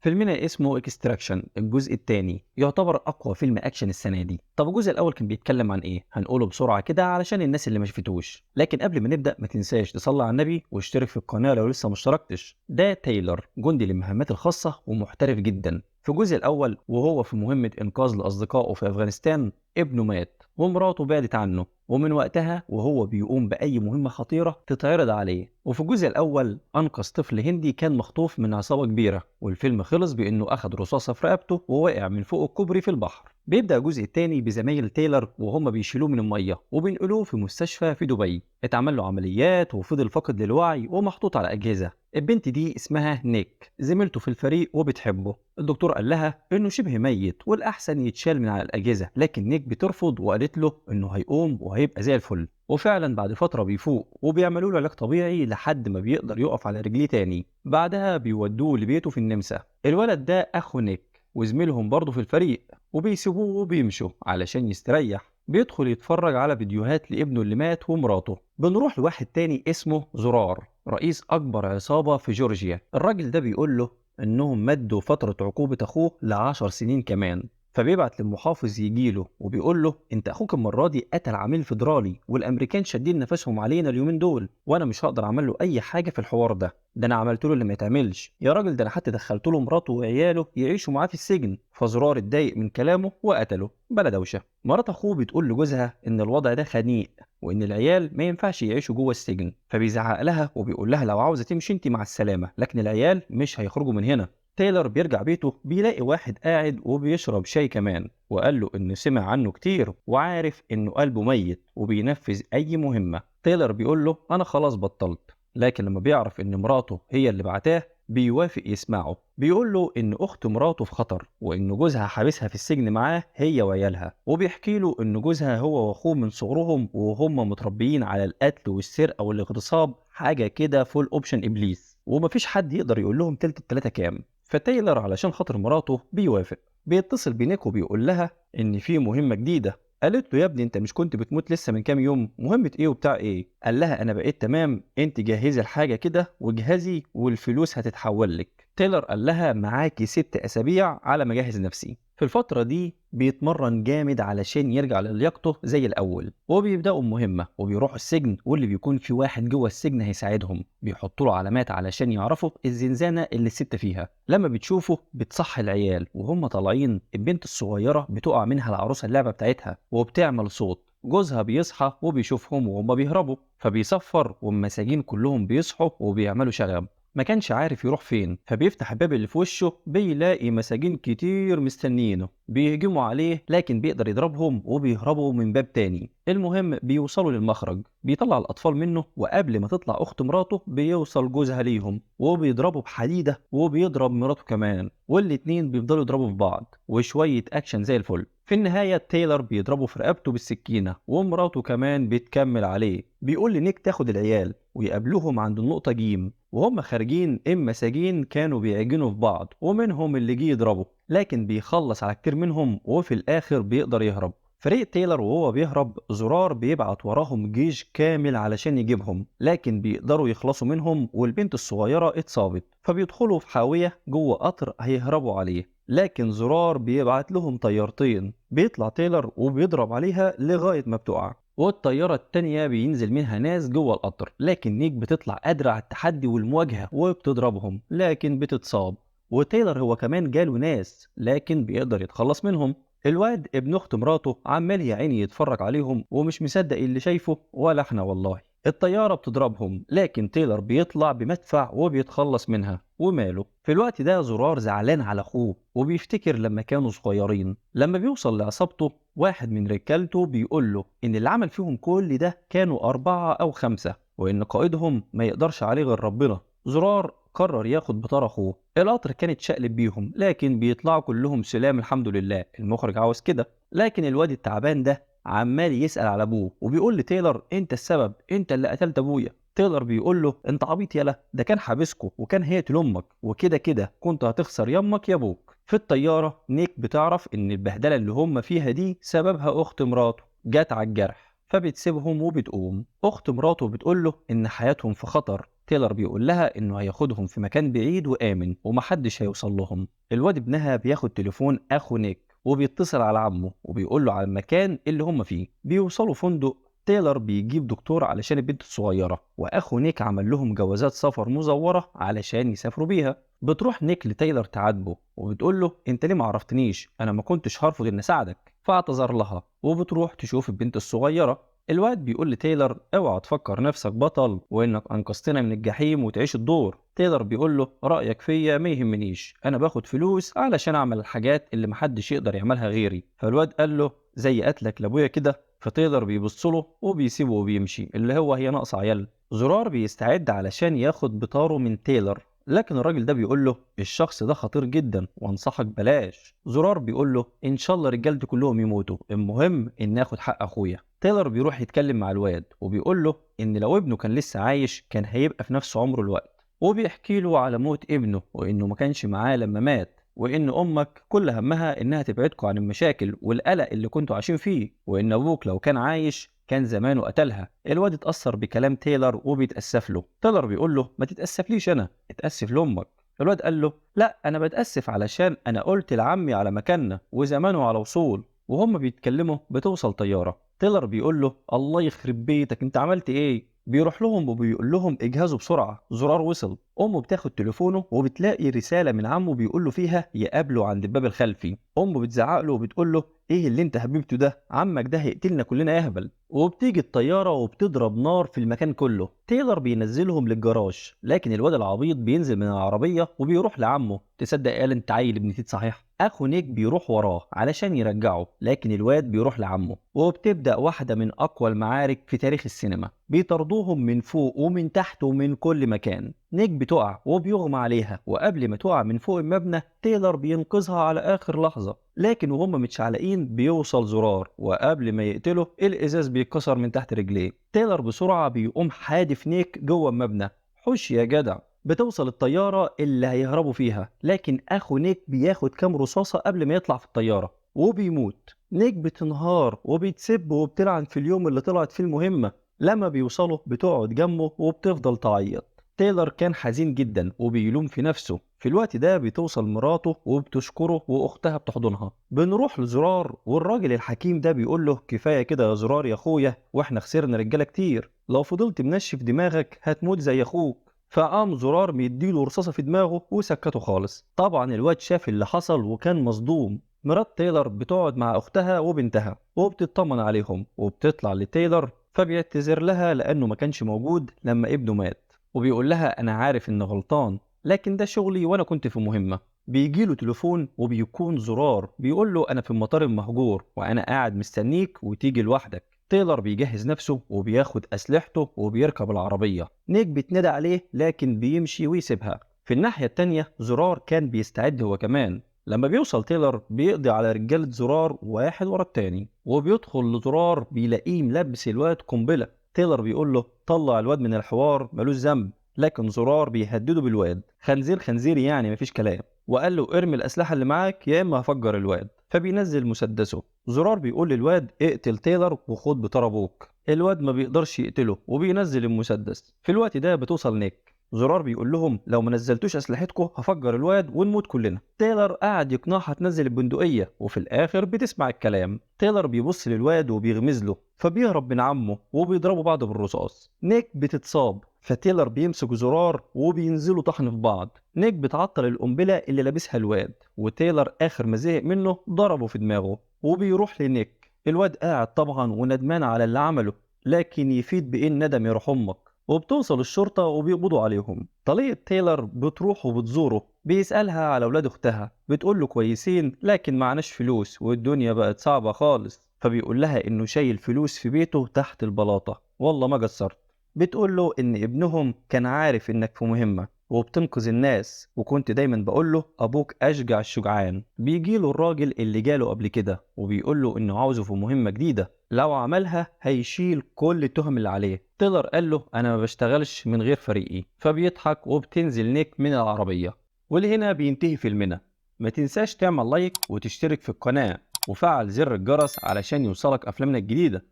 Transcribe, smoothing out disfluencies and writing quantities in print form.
فيلمنا اسمه اكستراكشن الجزء الثاني يعتبر اقوى فيلم اكشن السنه دي. طب الجزء الاول كان بيتكلم عن ايه؟ هنقوله بسرعه كده علشان الناس اللي ما شفتوش، لكن قبل ما نبدا ما تنساش تصلي على النبي واشترك في القناه لو لسه ما اشتركتش. ده تايلر جندي للمهمات الخاصه ومحترف جدا. في الجزء الاول وهو في مهمه انقاذ لاصدقائه في افغانستان، ابنه مات ومراته بعدت عنه، ومن وقتها وهو بيقوم بأي مهمة خطيرة تتعرض عليه. وفي الجزء الأول أنقذ طفل هندي كان مخطوف من عصابة كبيرة، والفيلم خلص بأنه أخد رصاصة في رقبته ووقع من فوق الكوبري في البحر. بيبدأ الجزء الثاني بزمايل تايلر وهم بيشيلوه من المية وبينقلوه في مستشفى في دبي. اتعمل له عمليات وفضل فاقد للوعي ومحطوط على أجهزة. البنت دي اسمها نيك، زميلته في الفريق وبتحبه. الدكتور قال لها انه شبه ميت والاحسن يتشال من على الاجهزه، لكن نيك بترفض وقالت له انه هيقوم وهيبقى زي الفل. وفعلا بعد فتره بيفوق وبيعملوا له علاج طبيعي لحد ما بيقدر يقف على رجليه تاني. بعدها بيودوه لبيته في النمسا. الولد ده اخو نيك وزميلهم برضه في الفريق، وبيسيبوه وبيمشوا علشان يستريح. بيدخل يتفرج على فيديوهات لابنه اللي مات ومراته. بنروح لواحد تاني اسمه زرار، رئيس أكبر عصابة في جورجيا. الراجل ده بيقول له إنهم مدوا فترة عقوبة أخوه ل10 سنين كمان. فبيبعت للمحافظ يجيله وبيقول له انت اخوك المره دي قتل عميل فيدرالي، والامريكان شادين نفسهم علينا اليومين دول، وانا مش هقدر اعمل له اي حاجه في الحوار ده انا عملت له اللي ما يتعملش يا راجل، ده انا حتى دخلت له مراته وعياله يعيشوا معاه في السجن. فزرار اتضايق من كلامه وقتله بلا دوشه. مرات اخوه بتقول لجوزها ان الوضع ده خنيق وان العيال ما ينفعش يعيشوا جوه السجن، فبيزعق لها وبيقول لها لو عاوزه تمشي انت مع السلامه، لكن العيال مش هيخرجوا من هنا. تايلر بيرجع بيته بيلاقي واحد قاعد وبيشرب شاي كمان، وقال له انه سمع عنه كتير وعارف انه قلبه ميت وبينفذ اي مهمة. تايلر بيقول له انا خلاص بطلت، لكن لما بيعرف ان مراته هي اللي بعتاه بيوافق يسمعه. بيقول له ان اخت مراته في خطر وان جوزها حابسها في السجن معاه هي وعيالها، وبيحكي له ان جوزها هو واخوه من صغرهم وهم متربيين على القتل والسرقة والاغتصاب، حاجة كده فول اوبشن ابليس، ومفيش حد يقدر يقول لهم تلت التلاتة كام. فتايلر علشان خاطر مراته بيوافق. بيتصل بنيك وبيقول لها ان في مهمة جديدة. قالت له يا ابني انت مش كنت بتموت لسه من كام يوم؟ مهمة ايه وبتاع ايه؟ قال لها انا بقيت تمام، انت جهزي الحاجة كده واجهزي والفلوس هتتحول لك. تايلر قال لها معاكي 6 اسابيع على ما اجهز نفسي. في الفترة دي بيتمرن جامد علشان يرجع للياقته زي الأول، وبيبدأوا المهمة وبيروحوا السجن، واللي بيكون في واحد جوه السجن هيساعدهم. بيحطوا له علامات علشان يعرفوا الزنزانة اللي الست فيها. لما بتشوفه بتصحي العيال وهم طالعين، البنت الصغيرة بتقع منها العروسة اللعبة بتاعتها وبتعمل صوت. جوزها بيصحى وبيشوفهم وهم بيهربوا، فبيصفر والمساجين كلهم بيصحوا وبيعملوا شغب. ما كانش عارف يروح فين، فبيفتح الباب اللي في وشه بيلاقي مساجين كتير مستنيينه بيهجموا عليه، لكن بيقدر يضربهم وبيهربوا من باب تاني. المهم بيوصلوا للمخرج، بيطلع الأطفال منه، وقبل ما تطلع أخت مراته بيوصل جوزها ليهم وبيضربوا بحديدة وبيضرب مراته كمان، والاتنين بيفضلوا يضربوا في بعض وشوية أكشن زي الفل. في النهاية تايلر بيضربه في رقبته بالسكينة ومراته كمان بتكمل عليه. بيقول لنيك تاخد العيال ويقابلوهم عند النقطة جيم، وهم خارجين مساجين كانوا بيعجنوا في بعض ومنهم اللي جه يضربه، لكن بيخلص على كتير منهم وفي الآخر بيقدر يهرب. فريق تايلر وهو بيهرب زرار بيبعت وراهم جيش كامل علشان يجيبهم، لكن بيقدروا يخلصوا منهم والبنت الصغيرة اتصابت. فبيدخلوا في حاوية جوه قطر هيهربوا عليه، لكن زرار بيبعت لهم طيارتين. بيطلع تايلر وبيضرب عليها لغاية ما بتقع، والطيارة التانية بينزل منها ناس جوه القطر، لكن نيك بتطلع قادرة على التحدي والمواجهة وبتضربهم لكن بتتصاب. وتايلر هو كمان جاله ناس لكن بيقدر يتخلص منهم. الواد ابن اخت مراته عمال يا عيني يتفرج عليهم ومش مصدق اللي شايفه، ولا احنا والله. الطيارة بتضربهم لكن تايلر بيطلع بمدفع وبيتخلص منها وماله. في الوقت ده زرار زعلان على اخوه وبيفتكر لما كانوا صغيرين. لما بيوصل لعصابته واحد من رجالته بيقول له ان اللي عمل فيهم كل ده كانوا 4 أو 5، وان قائدهم ما يقدرش عليه غير ربنا. زرار قرر ياخد بطار اخوه. القطر كانت شقلب بيهم لكن بيطلعوا كلهم سلام الحمد لله، المخرج عاوز كده. لكن الواد التعبان ده عمال يسأل على ابوه وبيقول لتايلر انت السبب، انت اللي قتلت ابويا. تايلر بيقول له انت عبيط يالا، ده كان حابسكو وكان هيقتل امك، وكده كده كنت هتخسر يمك يا ابوك. في الطياره نيك بتعرف ان البهدله اللي هم فيها دي سببها اخت مراته جت على الجرح، فبتسيبهم وبتقوم. اخت مراته بتقول له ان حياتهم في خطر. تايلر بيقول لها إنه هياخدهم في مكان بعيد وآمن ومحدش هيوصل لهم. الواد ابنها بياخد تليفون أخو نيك وبيتصل على عمه وبيقول له على المكان اللي هم فيه. بيوصلوا فندق. تايلر بيجيب دكتور علشان البنت الصغيرة، وأخو نيك عمل لهم جوازات سفر مزورة علشان يسافروا بيها. بتروح نيك لتايلر تعاتبه وبتقول له انت ليه ما عرفتنيش، انا ما كنتش هرفض اني اساعدك. فاعتذر لها وبتروح تشوف البنت الصغيرة. الواد بيقول لتايلر اوعى تفكر نفسك بطل وانك انقذتنا من الجحيم وتعيش الدور. تايلر بيقول له رايك فيا ما يهمنيش، انا باخد فلوس علشان اعمل الحاجات اللي محدش يقدر يعملها غيري. فالواد قال له زي قتلك لابويا كده. فتايلر بيبص له وبيسيبه وبيمشي، اللي هو هي ناقصه عيال. زرار بيستعد علشان ياخد بطاره من تايلر، لكن الراجل ده بيقول له الشخص ده خطير جدا وانصحك بلاش. زرار بيقول له ان شاء الله رجالتي كلهم يموتوا، المهم ان اخد حق اخويا. تايلر بيروح يتكلم مع الواد وبيقول له ان لو ابنه كان لسه عايش كان هيبقى في نفس عمره الوقت، وبيحكي له على موت ابنه وانه ما كانش معاه لما مات، وان امك كل همها انها تبعدكم عن المشاكل والقلق اللي كنتوا عايشين فيه، وان ابوك لو كان عايش كان زمانه قتلها. الواد اتأثر بكلام تايلر وبيتأسف له. تايلر بيقول له ما تتأسفليش، انا اتأسف لامك. الواد قال له لا انا بتأسف علشان انا قلت لعمي على مكاننا وزمانه على وصول. وهم بيتكلموا بتوصل طيارة. تايلر بيقول له الله يخرب بيتك انت عملت ايه. بيروح لهم وبيقول لهم اجهزوا بسرعة، زرار وصل. امه بتاخد تليفونه وبتلاقي رسالة من عمه بيقول له فيها يقابله عند الباب الخلفي. امه بتزعق له وبتقول له ايه اللي انت حبيبته ده، عمك ده هيقتلنا كلنا يهبل. وبتيجي الطيارة وبتضرب نار في المكان كله. تايلر بينزلهم للجراج، لكن الواد العبيط بينزل من العربية وبيروح لعمه. تصدق قال انت عيل ابن تيت صحيح. اخو نيك بيروح وراه علشان يرجعه، لكن الواد بيروح لعمه. وبتبدأ واحدة من اقوى المعارك في تاريخ السينما. بيطردوهم من فوق ومن تحت ومن كل مكان. نيك بتقع وبيغمى عليها، وقبل ما تقع من فوق المبنى تايلر بينقذها على اخر لحظة. لكن وهم متشعلقين بيوصل زرار، وقبل ما يقتله الازاز بيتكسر من تحت رجليه. تايلر بسرعة بيقوم حادف نيك جوه المبنى. حش يا جدع. بتوصل الطيارة اللي هيهربوا فيها، لكن اخو نيك بياخد كام رصاصة قبل ما يطلع في الطيارة وبيموت. نيك بتنهار وبتسب وبتلعن في اليوم اللي طلعت فيه المهمة. لما بيوصلوا بتقعد جنبه وبتفضل تعيط. تايلر كان حزين جدا وبيلوم في نفسه. في الوقت ده بتوصل مراته وبتشكره واختها بتحضنها. بنروح لزرار والراجل الحكيم ده بيقول له كفايه كده يا زرار يا اخويا، واحنا خسرنا رجاله كتير، لو فضلت منشف دماغك هتموت زي اخوك. فقام زرار مديله رصاصه في دماغه وسكته خالص. طبعا الواد شاف اللي حصل وكان مصدوم. مرات تايلر بتقعد مع اختها وبنتها وبتطمن عليهم، وبتطلع لتايلر فبيعتذر لها لانه ما كانش موجود لما ابنه مات، وبيقول لها انا عارف اني غلطان لكن ده شغلي وانا كنت في مهمة. بيجيله تليفون وبيكون زرار بيقول له انا في المطار المهجور وانا قاعد مستنيك وتيجي لوحدك. تايلر بيجهز نفسه وبياخد اسلحته وبيركب العربية. نيك بتنادى عليه لكن بيمشي ويسيبها. في الناحية التانية زرار كان بيستعد هو كمان. لما بيوصل تايلر بيقضي على رجالة زرار واحد ورا التاني، وبيدخل لزرار بيلاقيه ملبس الواد قنبلة. تايلر بيقول له طلع الواد من الحوار ملوش ذنب، لكن زرار بيهدده بالواد خنزير خنزير يعني مفيش كلام، وقال له ارمي الأسلحة اللي معاك يا إما هفجر الواد. فبينزل مسدسه. زرار بيقول للواد اقتل تايلر وخد بطار أبوك. الواد ما بيقدرش يقتله وبينزل المسدس. في الوقت ده بتوصل نيك. زرار بيقول لهم لو ما نزلتوش اسلحتكم هفجر الواد ونموت كلنا. تايلر قاعد يقنعها تنزل البندقيه، وفي الاخر بتسمع الكلام. تايلر بيبص للواد وبيغمز له فبيهرب من عمه وبيضربوا بعض بالرصاص. نيك بتتصاب فتايلر بيمسك زرار وبينزلوا طحن في بعض. نيك بتعطل القنبله اللي لابسها الواد، وتايلر اخر ما زهق منه ضربه في دماغه وبيروح لنيك. الواد قاعد طبعا وندمان على اللي عمله، لكن يفيد بايه الندم يا روح امك. وبتوصل الشرطة وبيقبضوا عليهم. طليقة تايلر بتروح وبتزوره، بيسألها على أولاد أختها، بتقول له كويسين لكن معناش فلوس والدنيا بقت صعبة خالص. فبيقول لها إنه شايل فلوس في بيته تحت البلاطة، والله ما قصرت. بتقول له إن ابنهم كان عارف إنك في مهمة وبتنقذ الناس، وكنت دايما بقول له أبوك أشجع الشجعان. بيجيله الراجل اللي جاله قبل كده وبيقول له إنه عاوزه في مهمة جديدة، لو عملها هيشيل كل التهم اللي عليه. تيلر قال له انا ما بشتغلش من غير فريقي. فبيضحك وبتنزل نيك من العربية. ولهنا بينتهي فيلمنا. ما تنساش تعمل لايك وتشترك في القناة وفعل زر الجرس علشان يوصلك افلامنا الجديدة.